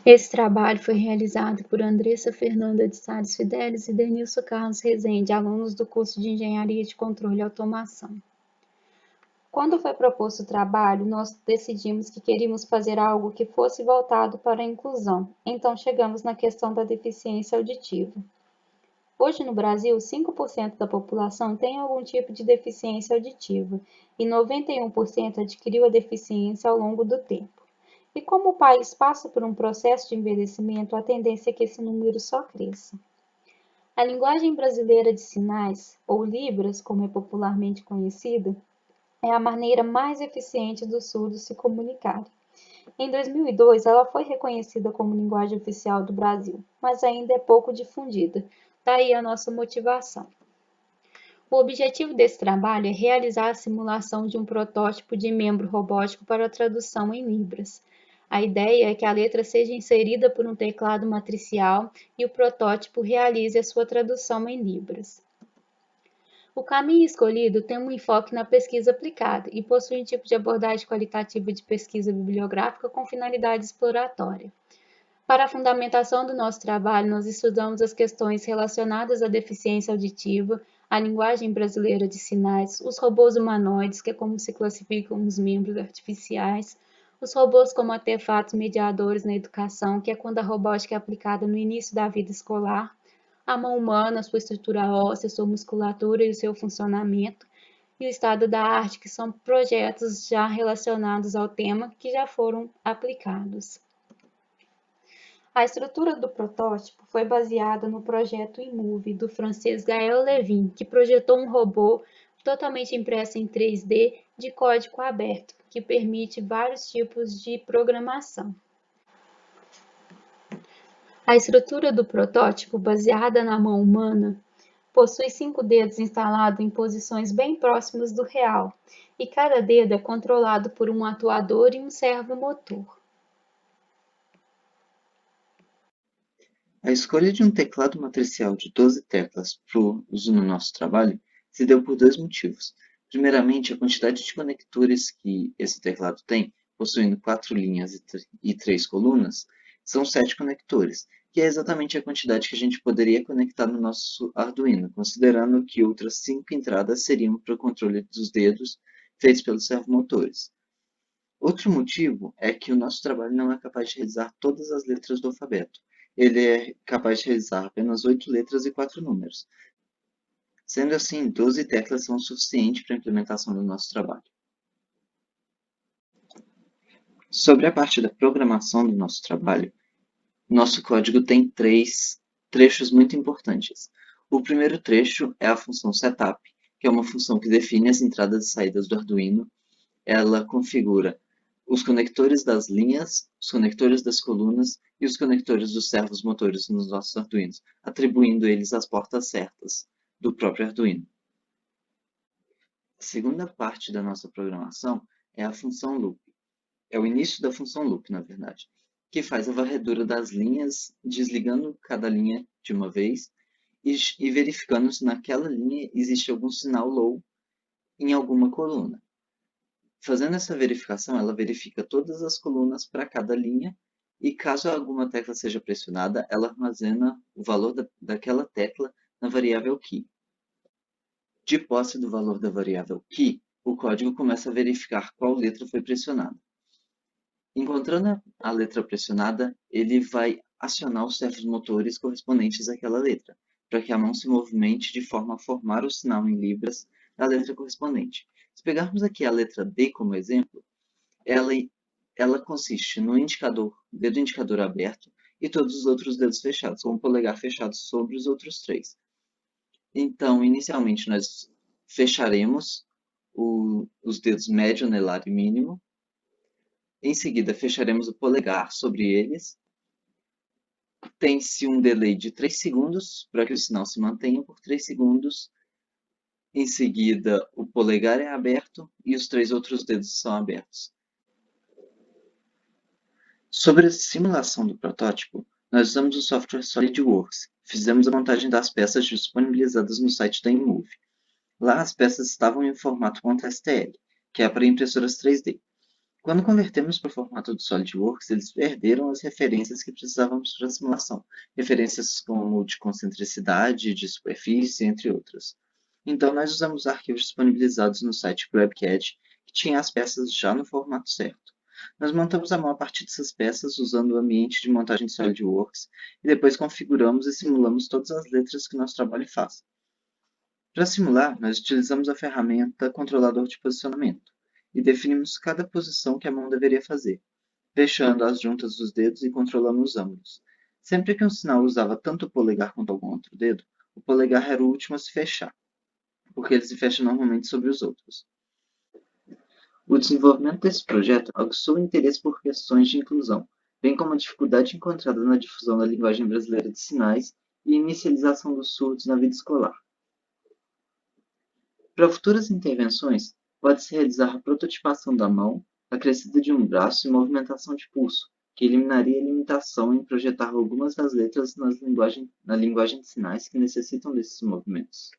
Esse trabalho foi realizado por Andressa Fernanda de Sales Fidelis e Denilson Carlos Rezende, alunos do curso de Engenharia de Controle e Automação. Quando foi proposto o trabalho, nós decidimos que queríamos fazer algo que fosse voltado para a inclusão, então chegamos na questão da deficiência auditiva. Hoje no Brasil, 5% da população tem algum tipo de deficiência auditiva e 91% adquiriu a deficiência ao longo do tempo. E como o país passa por um processo de envelhecimento, a tendência é que esse número só cresça. A linguagem brasileira de sinais, ou Libras, como é popularmente conhecida, é a maneira mais eficiente dos surdos se comunicarem. Em 2002, ela foi reconhecida como linguagem oficial do Brasil, mas ainda é pouco difundida. Daí a nossa motivação. O objetivo desse trabalho é realizar a simulação de um protótipo de membro robótico para tradução em Libras. A ideia é que a letra seja inserida por um teclado matricial e o protótipo realize a sua tradução em Libras. O caminho escolhido tem um enfoque na pesquisa aplicada e possui um tipo de abordagem qualitativa de pesquisa bibliográfica com finalidade exploratória. Para a fundamentação do nosso trabalho, nós estudamos as questões relacionadas à deficiência auditiva, à linguagem brasileira de sinais, os robôs humanoides, que é como se classificam os membros artificiais, os robôs como artefatos mediadores na educação, que é quando a robótica é aplicada no início da vida escolar, a mão humana, sua estrutura óssea, sua musculatura e o seu funcionamento, e o estado da arte, que são projetos já relacionados ao tema que já foram aplicados. A estrutura do protótipo foi baseada no projeto eMove do francês Gaël Levin, que projetou um robô totalmente impresso em 3D de código aberto, que permite vários tipos de programação. A estrutura do protótipo, baseada na mão humana, possui 5 dedos instalados em posições bem próximas do real, e cada dedo é controlado por um atuador e um servomotor. A escolha de um teclado matricial de 12 teclas para o uso no nosso trabalho se deu por dois motivos. Primeiramente, a quantidade de conectores que esse teclado tem, possuindo 4 linhas e 3 colunas, são 7 conectores, que é exatamente a quantidade que a gente poderia conectar no nosso Arduino, considerando que outras 5 entradas seriam para o controle dos dedos feitos pelos servomotores. Outro motivo é que o nosso trabalho não é capaz de realizar todas as letras do alfabeto. Ele é capaz de realizar apenas 8 letras e 4 números. Sendo assim, 12 teclas são o suficiente para a implementação do nosso trabalho. Sobre a parte da programação do nosso trabalho, nosso código tem 3 trechos muito importantes. O primeiro trecho é a função setup, que é uma função que define as entradas e saídas do Arduino. Ela configura os conectores das linhas, os conectores das colunas e os conectores dos servos motores nos nossos Arduinos, atribuindo eles as portas certas do próprio Arduino. A segunda parte da nossa programação é a função loop. É o início da função loop, na verdade, que faz a varredura das linhas, desligando cada linha de uma vez e verificando se naquela linha existe algum sinal low em alguma coluna. Fazendo essa verificação, ela verifica todas as colunas para cada linha e caso alguma tecla seja pressionada, ela armazena o valor daquela tecla na variável key. De posse do valor da variável key, o código começa a verificar qual letra foi pressionada. Encontrando a letra pressionada, ele vai acionar os servos motores correspondentes àquela letra, para que a mão se movimente de forma a formar o sinal em libras da letra correspondente. Se pegarmos aqui a letra D como exemplo, ela consiste no dedo indicador aberto e todos os outros dedos fechados, com o polegar fechado sobre os outros 3. Então, inicialmente, nós fecharemos os dedos médio, anelar e mínimo. Em seguida, fecharemos o polegar sobre eles. Tem-se um delay de 3 segundos para que o sinal se mantenha por 3 segundos. Em seguida, o polegar é aberto e os 3 outros dedos são abertos. Sobre a simulação do protótipo, nós usamos o software SolidWorks. Fizemos a montagem das peças disponibilizadas no site da eMove. Lá as peças estavam em formato .stl, que é para impressoras 3D. Quando convertemos para o formato do SolidWorks, eles perderam as referências que precisávamos para a simulação, referências como de concentricidade, de superfície, entre outras. Então, nós usamos arquivos disponibilizados no site GrabCAD, que tinha as peças já no formato certo. Nós montamos a maior parte dessas peças usando o ambiente de montagem de SolidWorks e depois configuramos e simulamos todas as letras que nosso trabalho faz. Para simular, nós utilizamos a ferramenta Controlador de Posicionamento e definimos cada posição que a mão deveria fazer, fechando as juntas dos dedos e controlando os ângulos. Sempre que um sinal usava tanto o polegar quanto algum outro dedo, o polegar era o último a se fechar, porque ele se fecha normalmente sobre os outros. O desenvolvimento desse projeto aguçou o interesse por questões de inclusão, bem como a dificuldade encontrada na difusão da linguagem brasileira de sinais e inicialização dos surdos na vida escolar. Para futuras intervenções, pode-se realizar a prototipação da mão, acrescida de um braço e movimentação de pulso, que eliminaria a limitação em projetar algumas das letras na linguagem de sinais que necessitam desses movimentos.